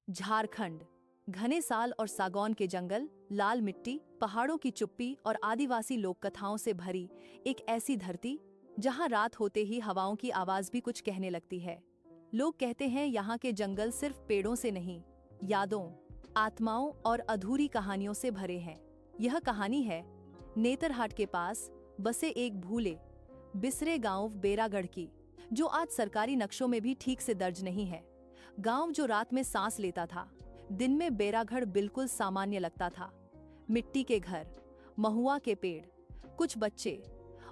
झारखंड। घने साल और सागौन के जंगल, लाल मिट्टी, पहाड़ों की चुप्पी और आदिवासी लोक कथाओं से भरी एक ऐसी धरती जहां रात होते ही हवाओं की आवाज भी कुछ कहने लगती है। लोग कहते हैं यहाँ के जंगल सिर्फ पेड़ों से नहीं, यादों, आत्माओं और अधूरी कहानियों से भरे हैं। यह कहानी है नेतरहाट के पास बसे एक भूले बिसरे गांव बेरागढ़ की, जो आज सरकारी नक्शों में भी ठीक से दर्ज नहीं है। गांव जो रात में सांस लेता था, दिन में बेरागढ़ बिल्कुल सामान्य लगता था। मिट्टी के घर, महुआ के पेड़, कुछ बच्चे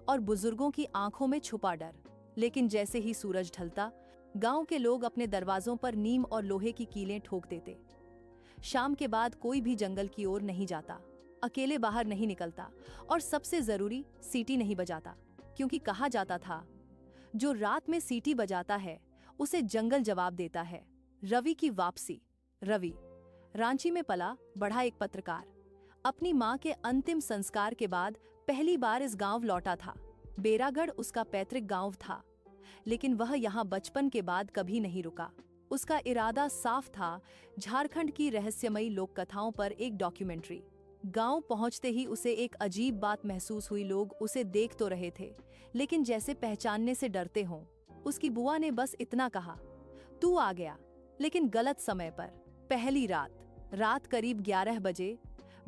और बुजुर्गों की आंखों में छुपा डर। लेकिन जैसे ही सूरज ढलता, गांव के लोग अपने दरवाजों पर नीम और लोहे की कीलें ठोक देते। शाम के बाद कोई भी जंगल की ओर नहीं जाता, अकेले बाहर नहीं निकलता और सबसे जरूरी, सीटी नहीं बजाता, क्योंकि कहा जाता था जो रात में सीटी बजाता है उसे जंगल जवाब देता है। रवि की वापसी। रवि रांची में पला बढ़ा एक पत्रकार, अपनी मां के अंतिम संस्कार के बाद पहली बार इस गांव लौटा था। बेरागढ़ उसका पैतृक गांव था, लेकिन वह यहाँ बचपन के बाद कभी नहीं रुका। उसका इरादा साफ था, झारखंड की रहस्यमयी लोक कथाओं पर एक डॉक्यूमेंट्री। गांव पहुंचते ही उसे एक अजीब बात महसूस हुई। लोग उसे देख तो रहे थे, लेकिन जैसे पहचानने से डरते हों। उसकी बुआ ने बस इतना कहा, तू आ गया, लेकिन गलत समय पर। पहली रात करीब 11 बजे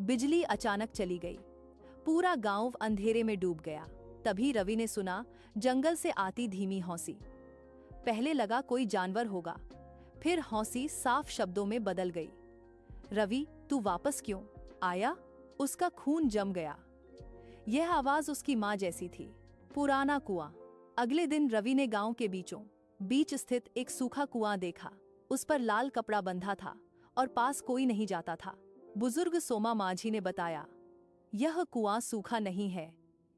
बिजली अचानक चली गई। पूरा गांव अंधेरे में डूब गया। तभी रवि ने सुना जंगल से आती धीमी हौंसी। पहले लगा कोई जानवर होगा, फिर हौंसी साफ शब्दों में बदल गई। रवि, तू वापस क्यों आया? उसका खून जम गया। यह आवाज उसकी मां जैसी थी। पुराना कुआं। अगले दिन रवि ने गांव के बीच स्थित एक सूखा कुआं देखा। उस पर लाल कपड़ा बंधा था और पास कोई नहीं जाता था। बुजुर्ग सोमा माझी ने बताया, यह कुआं सूखा नहीं है,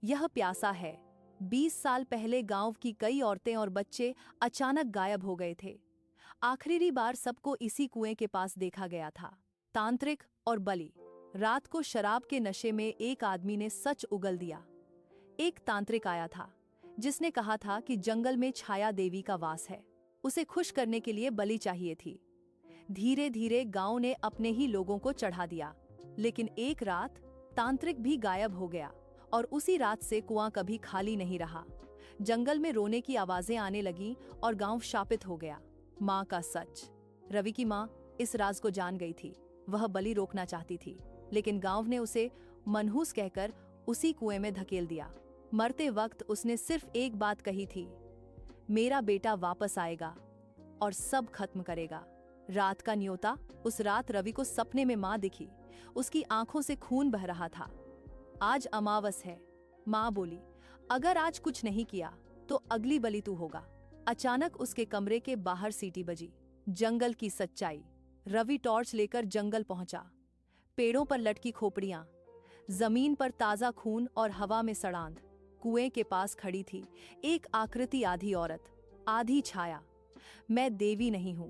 यह प्यासा है। 20 साल पहले गांव की कई औरतें और बच्चे अचानक गायब हो गए थे। आखिरी बार सबको इसी कुएं के पास देखा गया था। तांत्रिक और बलि। रात को शराब के नशे में एक आदमी ने सच उगल दिया। एक तांत्रिक आया था जिसने कहा था कि जंगल में छाया देवी का वास है, उसे खुश करने के लिए बलि चाहिए थी। धीरे धीरे गांव ने अपने ही लोगों को चढ़ा दिया। लेकिन एक रात तांत्रिक भी गायब हो गया और उसी रात से कुआं कभी खाली नहीं रहा। जंगल में रोने की आवाजें आने लगी और गांव शापित हो गया। मां का सच। रवि की मां इस राज को जान गई थी। वह बलि रोकना चाहती थी, लेकिन गांव ने उसे मनहूस कहकर उसी कुएं में धकेल दिया। मरते वक्त उसने सिर्फ एक बात कही थी, मेरा बेटा वापस आएगा और सब खत्म करेगा। रात का न्योता। उस रात रवि को सपने में मां दिखी। उसकी आंखों से खून बह रहा था। आज अमावस है, मां बोली, अगर आज कुछ नहीं किया तो अगली बलि तू होगा। अचानक उसके कमरे के बाहर सीटी बजी। जंगल की सच्चाई। रवि टॉर्च लेकर जंगल पहुंचा। पेड़ों पर लटकी खोपड़ियां, जमीन पर ताजा खून और हवा में सड़ांध। कुएं के पास खड़ी थी एक आकृति, आधी औरत आधी छाया। मैं देवी नहीं हूं,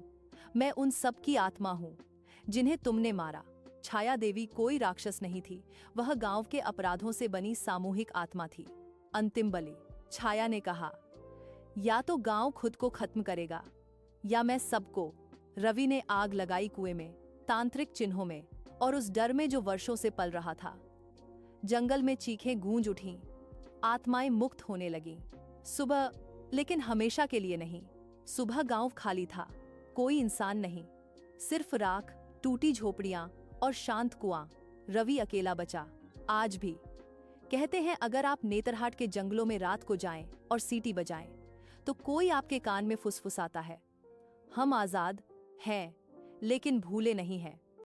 मैं उन सब की आत्मा हूं जिन्हें तुमने मारा। छाया देवी कोई राक्षस नहीं थी, वह गांव के अपराधों से बनी सामूहिक आत्मा थी। अंतिम बलि। छाया ने कहा, या तो गांव खुद को खत्म करेगा या मैं सबको। रवि ने आग लगाई कुएं में, तांत्रिक चिन्हों में और उस डर में जो वर्षों से पल रहा था। जंगल में चीखें गूंज उठीं, आत्माएं मुक्त होने लगीं। सुबह, लेकिन हमेशा के लिए नहीं। सुबह गांव खाली था, कोई इंसान नहीं, सिर्फ राख, टूटी झोपड़ियां और शांत कुआं। रवि अकेला बचा। आज भी कहते हैं, अगर आप नेतरहाट के जंगलों में रात को जाएं और सीटी बजाएं, तो कोई आपके कान में फुसफुसाता है, हम आजाद हैं, लेकिन भूले नहीं हैं।